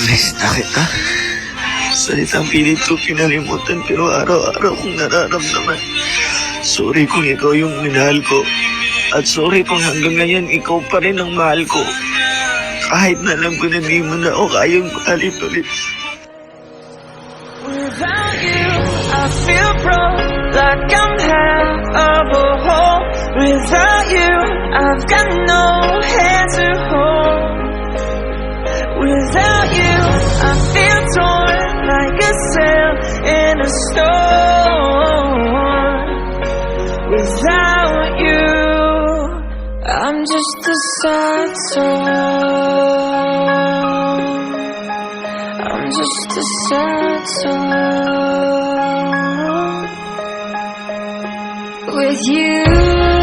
Miss na kita. Salitang pilit ko kinalimutan pero araw-araw kong nararamdaman. Sorry kung ikaw yung minahal ko. At sorry kung hanggang ngayon ikaw pa rin ang mahal ko. Kahit na alam ko na di mo na ako kayang mahalin ulit. Without you, I feel broke, like I'm half of a whole. Without you, I've got no hand to hold. Without you, I feel torn like a sail in a storm. Without you, I'm just a sad song. I'm just a sad song. With you